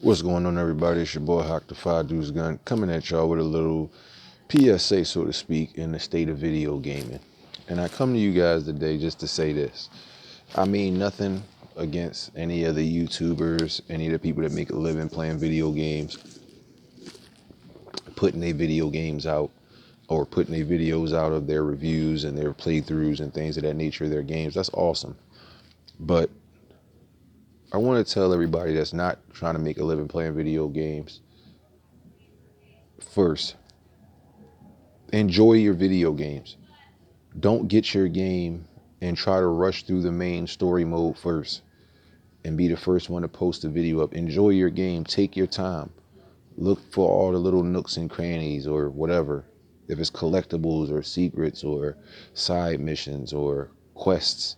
What's going on, everybody? It's your boy Haak the Five Dudes Gun coming at y'all with a little PSA, so to speak, in the state of video gaming. And I come to you guys today just to say this. I mean nothing against any of the YouTubers, any of the people that make a living playing video games, putting their video games out, or putting their videos out of their reviews and their playthroughs and things of that nature of their games. That's awesome. But I want to tell everybody that's not trying to make a living playing video games, first, enjoy your video games. Don't get your game and try to rush through the main story mode first and be the first one to post a video up. Enjoy your game. Take your time. Look for all the little nooks and crannies or whatever. If it's collectibles or secrets or side missions or quests,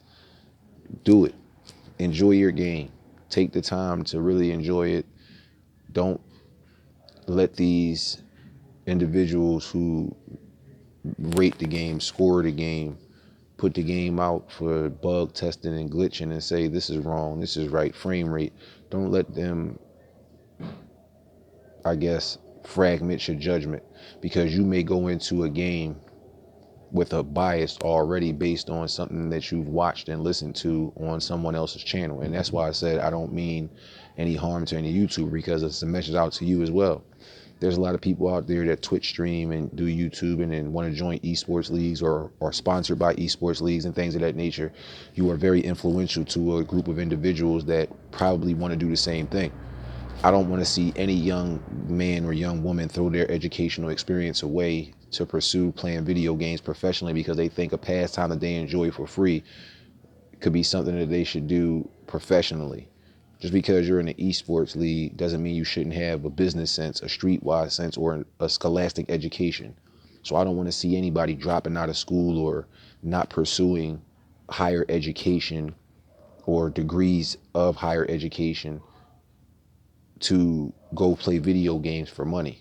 do it. Enjoy your game. Take the time to really enjoy it. Don't let these individuals who rate the game, score the game, put the game out for bug testing and glitching and say this is wrong, this is right, frame rate. Don't let them, I guess, fragment your judgment, because you may go into a game with a bias already based on something that you've watched and listened to on someone else's channel. And that's why I said I don't mean any harm to any YouTuber, because it's a message out to you as well. There's a lot of people out there that Twitch stream and do YouTube and want to join esports leagues or are sponsored by esports leagues and things of that nature. You are very influential to a group of individuals that probably want to do the same thing. I don't want to see any young man or young woman throw their educational experience away to pursue playing video games professionally because they think a pastime that they enjoy for free could be something that they should do professionally. Just because you're in an esports league doesn't mean you shouldn't have a business sense, a streetwise sense, or a scholastic education. So I don't want to see anybody dropping out of school or not pursuing higher education or degrees of higher education to go play video games for money.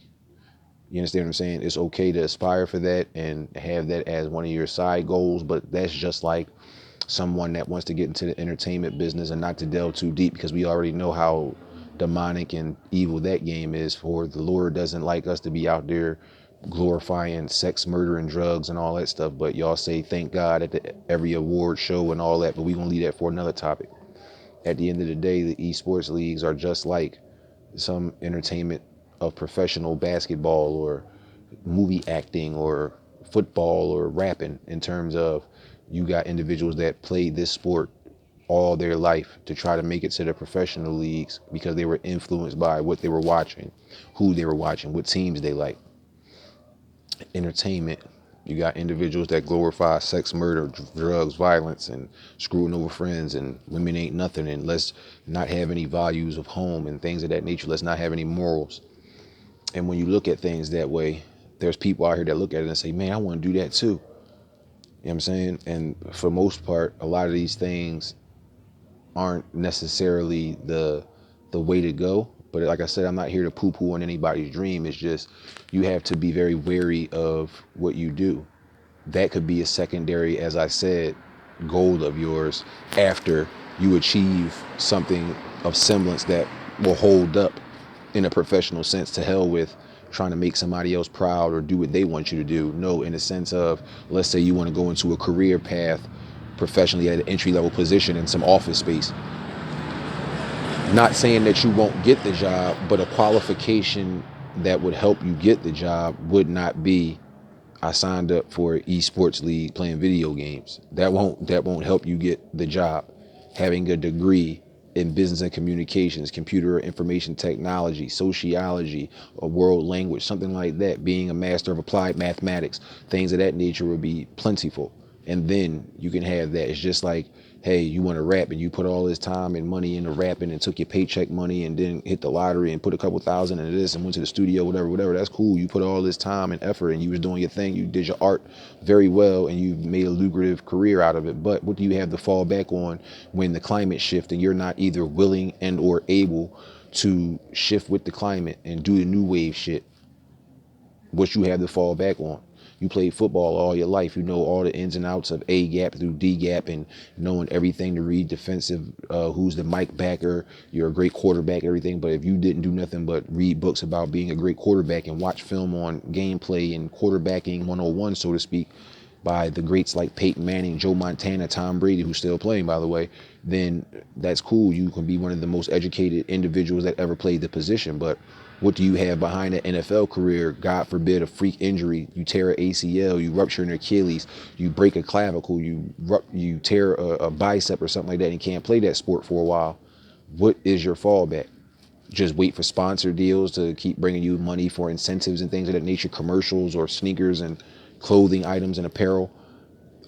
You understand what I'm saying? It's okay to aspire for that and have that as one of your side goals, but that's just like someone that wants to get into the entertainment business, and not to delve too deep because we already know how demonic and evil that game is. For the Lord doesn't like us to be out there glorifying sex, murder, and drugs and all that stuff. But y'all say thank God at every award show and all that, but we're gonna leave that for another topic. At the end of the day, the esports leagues are just like some entertainment of professional basketball or movie acting or football or rapping, in terms of you got individuals that played this sport all their life to try to make it to the professional leagues because they were influenced by what they were watching, who they were watching, what teams they like. Entertainment, you got individuals that glorify sex, murder, drugs, violence, and screwing over friends, and women ain't nothing, and let's not have any values of home and things of that nature. Let's not have any morals. And when you look at things that way, there's people out here that look at it and say, man, I want to do that too. You know what I'm saying? And for most part, a lot of these things aren't necessarily the way to go. But like I said, I'm not here to poo-poo on anybody's dream. It's just you have to be very wary of what you do. That could be a secondary, as I said, goal of yours after you achieve something of semblance that will hold up in a professional sense. To hell with trying to make somebody else proud or do what they want you to do. No, in the sense of, let's say you want to go into a career path professionally at an entry level position in some office space. Not saying that you won't get the job, but a qualification that would help you get the job would not be, I signed up for an esports league playing video games. That won't help you get the job. Having a degree in business and communications, computer information technology, sociology, a world language, something like that, being a master of applied mathematics, things of that nature would be plentiful. And then you can have that. It's just like, hey, you want to rap and you put all this time and money into rapping and took your paycheck money and then hit the lottery and put a couple thousand into this and went to the studio, whatever. That's cool. You put all this time and effort and you was doing your thing. You did your art very well and you made a lucrative career out of it. But what do you have to fall back on when the climate shift and you're not either willing and or able to shift with the climate and do the new wave shit? What you have to fall back on? You played football all your life. You know all the ins and outs of A gap through D gap and knowing everything to read defensive, who's the Mike backer. You're a great quarterback, everything. But if you didn't do nothing but read books about being a great quarterback and watch film on gameplay and quarterbacking 101, so to speak, by the greats like Peyton Manning, Joe Montana, Tom Brady, who's still playing, by the way, then that's cool. You can be one of the most educated individuals that ever played the position. But what do you have behind an NFL career? God forbid a freak injury. You tear an ACL, you rupture an Achilles, you break a clavicle, you tear a bicep or something like that, and you can't play that sport for a while. What is your fallback? Just wait for sponsor deals to keep bringing you money for incentives and things of that nature, commercials or sneakers and clothing items and apparel.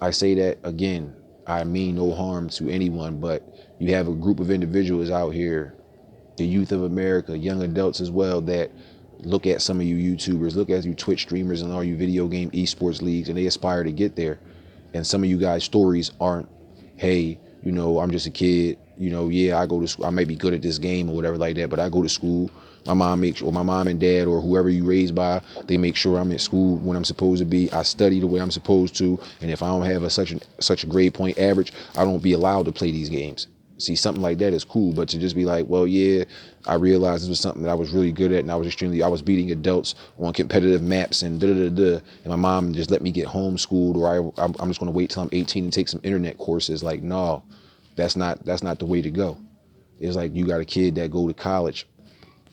I say that again, I mean no harm to anyone, but you have a group of individuals out here, the youth of America, young adults as well, that look at some of you YouTubers, look at you Twitch streamers and all you video game esports leagues, and they aspire to get there. And some of you guys' stories aren't, hey, I'm just a kid, yeah, I go to school, I may be good at this game or whatever like that, but I go to school. My mom makes sure, or my mom and dad, or whoever you raised by, they make sure I'm at school when I'm supposed to be. I study the way I'm supposed to, and if I don't have such a grade point average, I don't be allowed to play these games. See, something like that is cool, but to just be like, well, yeah, I realized this was something that I was really good at, and I was beating adults on competitive maps and and my mom just let me get homeschooled, or I'm just going to wait till I'm 18 and take some internet courses. Like, no, that's not the way to go. It's like you got a kid that go to college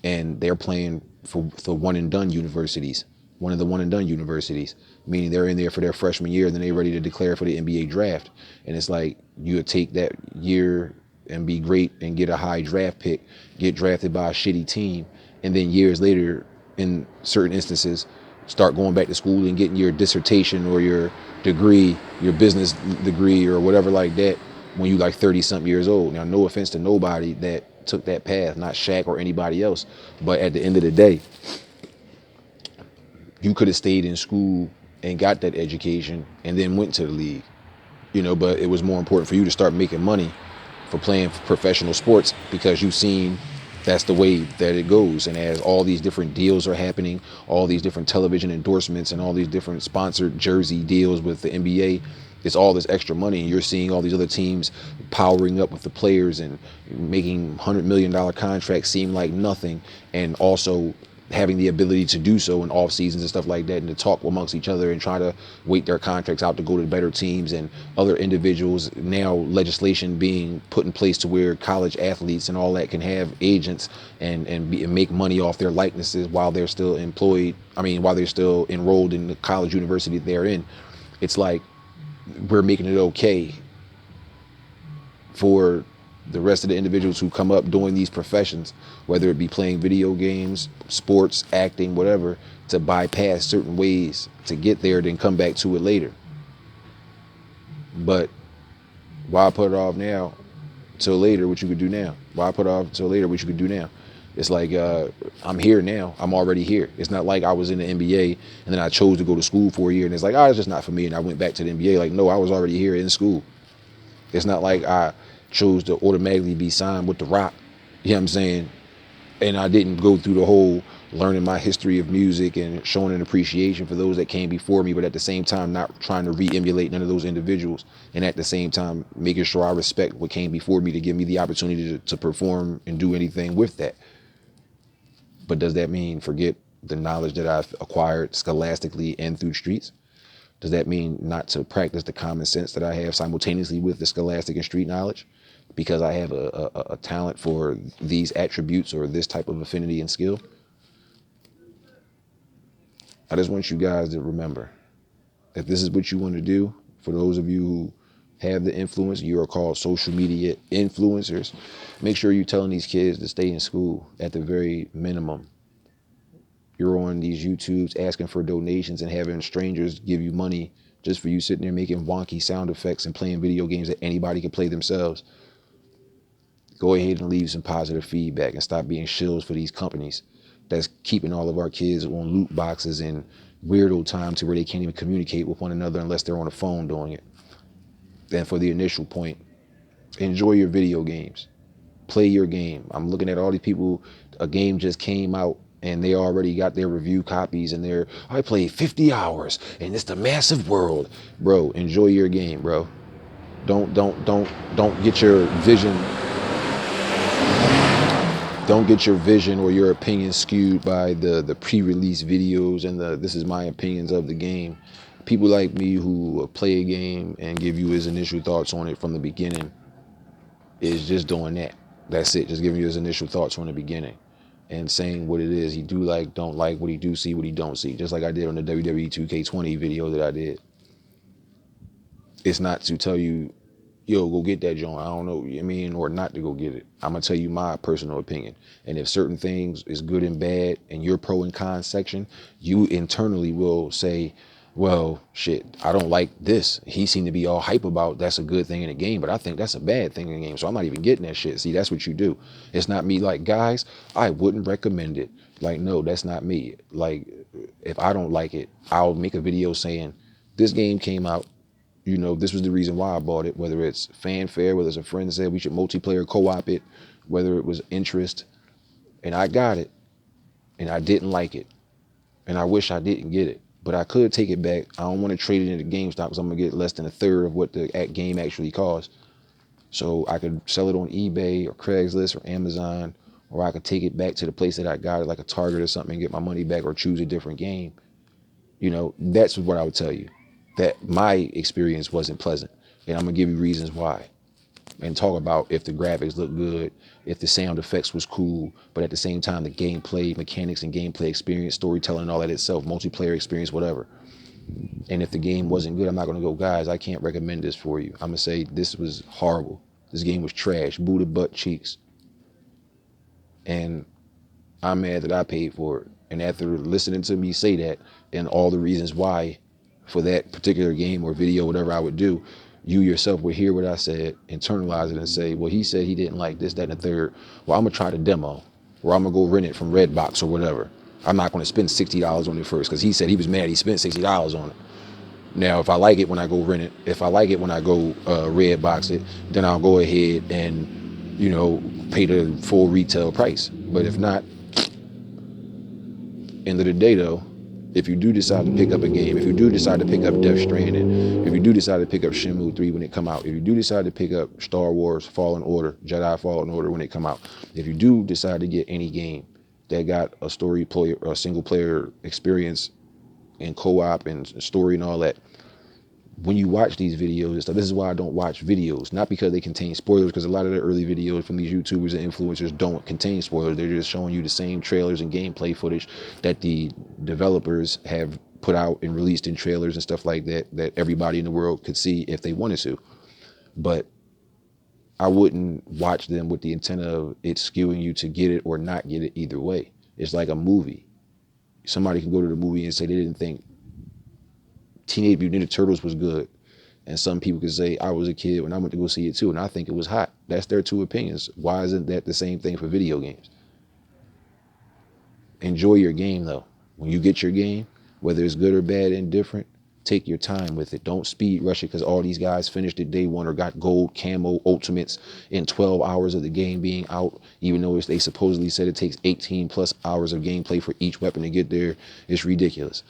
and they're playing for one and done universities, one of the one and done universities, meaning they're in there for their freshman year, and then they're ready to declare for the NBA draft. And it's like you would take that year and be great and get a high draft pick, get drafted by a shitty team, and then years later, in certain instances, start going back to school and getting your dissertation or your degree, your business degree or whatever like that, when you like 30 something years old. Now, no offense to nobody that took that path, not Shaq or anybody else, but at the end of the day, you could have stayed in school and got that education and then went to the league, but it was more important for you to start making money for playing professional sports, because you've seen that's the way that it goes. And as all these different deals are happening, all these different television endorsements and all these different sponsored jersey deals with the NBA, it's all this extra money, and you're seeing all these other teams powering up with the players and making $100 million contracts seem like nothing, and also having the ability to do so in off seasons and stuff like that, and to talk amongst each other and try to wait their contracts out to go to better teams and other individuals. Now legislation being put in place to where college athletes and all that can have agents and make money off their likenesses while they're still employed. While they're still enrolled in the college university they're in. It's like we're making it okay for the rest of the individuals who come up doing these professions, whether it be playing video games, sports, acting, whatever, to bypass certain ways to get there, then come back to it later. But why put it off now till later what you could do now? Why put it off till later what you could do now? It's like, I'm here now. I'm already here. It's not like I was in the NBA and then I chose to go to school for a year and it's like, it's just not for me, and I went back to the NBA. Like, no, I was already here in school. It's not like I chose to automatically be signed with The Rock, you know what I'm saying? And I didn't go through the whole learning my history of music and showing an appreciation for those that came before me, but at the same time not trying to re-emulate none of those individuals, and at the same time making sure I respect what came before me to give me the opportunity to perform and do anything with that. But does that mean forget the knowledge that I've acquired scholastically and through streets? Does that mean not to practice the common sense that I have simultaneously with the scholastic and street knowledge, because I have a talent for these attributes or this type of affinity and skill? I just want you guys to remember, if this is what you want to do, for those of you who have the influence, you are called social media influencers, make sure you're telling these kids to stay in school at the very minimum. You're on these YouTubes asking for donations and having strangers give you money just for you sitting there making wonky sound effects and playing video games that anybody can play themselves. Go ahead and leave some positive feedback and stop being shills for these companies that's keeping all of our kids on loot boxes and weirdo time to where they can't even communicate with one another unless they're on a phone doing it. And for the initial point, enjoy your video games. Play your game. I'm looking at all these people, a game just came out and they already got their review copies, and I played 50 hours and it's the massive world. Bro, enjoy your game, bro. Don't get your vision, don't get your vision or your opinion skewed by the pre-release videos and the this is my opinions of the game. People like me who play a game and give you his initial thoughts on it from the beginning is just doing that. That's it. Just giving you his initial thoughts from the beginning and saying what it is he do like, don't like, what he do see, what he don't see. Just like I did on the WWE 2K20 video that I did. It's not to tell you, yo, go get that joint. I don't know, I mean, or not to go get it. I'm gonna tell you my personal opinion. And if certain things is good and bad in your pro and con section, you internally will say, well, shit, I don't like this. He seemed to be all hype about that's a good thing in the game, but I think that's a bad thing in the game. So I'm not even getting that shit. See, that's what you do. It's not me like, guys, I wouldn't recommend it. Like, no, that's not me. Like, if I don't like it, I'll make a video saying this game came out. You know, this was the reason why I bought it, whether it's fanfare, whether it's a friend said we should multiplayer co-op it, whether it was interest, and I got it, and I didn't like it, and I wish I didn't get it, but I could take it back. I don't want to trade it into GameStop because I'm going to get less than a third of what the game actually costs. So I could sell it on eBay or Craigslist or Amazon, or I could take it back to the place that I got it, like a Target or something, and get my money back or choose a different game. You know, that's what I would tell you. That my experience wasn't pleasant, and I'm gonna give you reasons why, and talk about if the graphics look good, if the sound effects was cool, but at the same time the gameplay mechanics and gameplay experience, storytelling, and all that itself, multiplayer experience, whatever. And if the game wasn't good, I'm not gonna go, guys, I can't recommend this for you. I'm gonna say this was horrible. This game was trash, booty butt cheeks, and I'm mad that I paid for it. And after listening to me say that and all the reasons why for that particular game or video, whatever I would do, you yourself would hear what I said, internalize it, and say, well, he said he didn't like this, that, and the third. Well, I'm going to try the demo, or I'm going to go rent it from Redbox or whatever. I'm not going to spend $60 on it first because he said he was mad he spent $60 on it. Now, if I like it when I go rent it, if I like it when I go Redbox it, then I'll go ahead and, you know, pay the full retail price. But if not, end of the day, though, if you do decide to pick up a game, if you do decide to pick up Death Stranding, if you do decide to pick up Shenmue 3 when it come out, if you do decide to pick up Star Wars Fallen Order, Jedi Fallen Order when it come out, if you do decide to get any game that got a story player, a single player experience and co-op and story and all that, when you watch these videos and stuff, this is why I don't watch videos, not because they contain spoilers, because a lot of the early videos from these YouTubers and influencers don't contain spoilers. They're just showing you the same trailers and gameplay footage that the developers have put out and released in trailers and stuff like that, that everybody in the world could see if they wanted to. But I wouldn't watch them with the intent of it skewing you to get it or not get it either way. It's like a movie. Somebody can go to the movie and say they didn't think Teenage Mutant Ninja Turtles was good, and some people could say I was a kid when I went to go see it too, and I think it was hot. That's their two opinions. Why isn't that the same thing for video games? Enjoy your game though. When you get your game, whether it's good or bad, indifferent, take your time with it. Don't speed rush it because all these guys finished it day one or got gold camo ultimates in 12 hours of the game being out, even though they supposedly said it takes 18 plus hours of gameplay for each weapon to get there. It's ridiculous.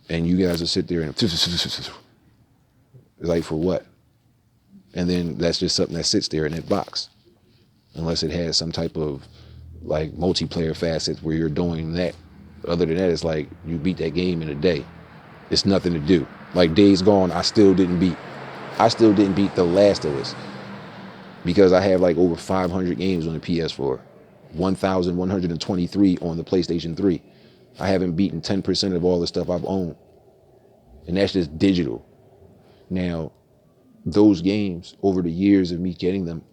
And you guys will sit there and it's like, for what? And then that's just something that sits there in that box, unless it has some type of like multiplayer facets where you're doing that. Other than that, it's like you beat that game in a day. It's nothing to do. Like Days Gone, I still didn't beat The Last of Us because I have like over 500 games on the PS4, 1,123 on the PlayStation 3. I haven't beaten 10% of all the stuff I've owned. And that's just digital. Now, those games, over the years of me getting them,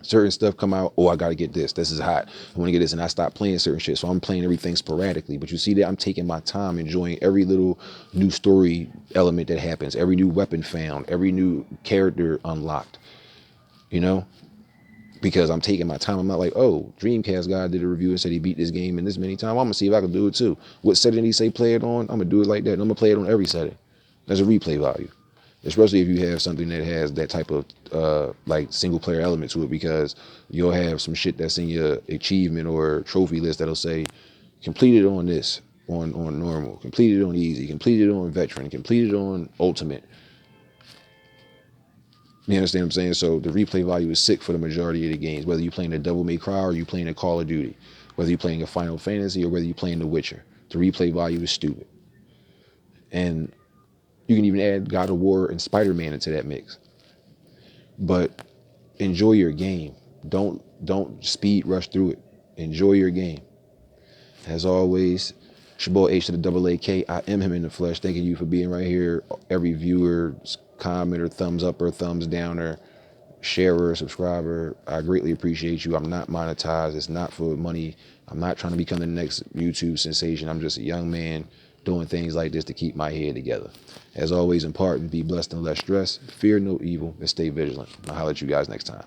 certain stuff come out, oh, I gotta get this. This is hot. I wanna get this, and I stop playing certain shit. So I'm playing everything sporadically. But you see that I'm taking my time, enjoying every little new story element that happens, every new weapon found, every new character unlocked, you know? Because I'm taking my time. I'm not like, oh, Dreamcast guy did a review and said he beat this game in this many times. I'm gonna see if I can do it too. What setting did he say play it on? I'm gonna do it like that. And I'm gonna play it on every setting. There's a replay value, especially if you have something that has that type of like single player element to it, because you'll have some shit that's in your achievement or trophy list that'll say Complete it on this, on normal. Complete it on easy. Complete it on veteran. Complete it on ultimate. You understand what I'm saying? So the replay value is sick for the majority of the games, whether you're playing a Devil May Cry or you're playing a Call of Duty, whether you're playing a Final Fantasy or whether you're playing The Witcher. The replay value is stupid. And you can even add God of War and Spider-Man into that mix. But enjoy your game. Don't speed rush through it. Enjoy your game. As always, it's your boy H to the double AK. I am him in the flesh. Thanking you for being right here. Every viewer, commenter, thumbs up or thumbs down or sharer, subscriber, I greatly appreciate you. I'm not monetized. It's not for money. I'm not trying to become the next YouTube sensation. I'm just a young man doing things like this to keep my head together. As always, impart and be blessed and less stress. Fear no evil and stay vigilant. I'll holler at you guys next time.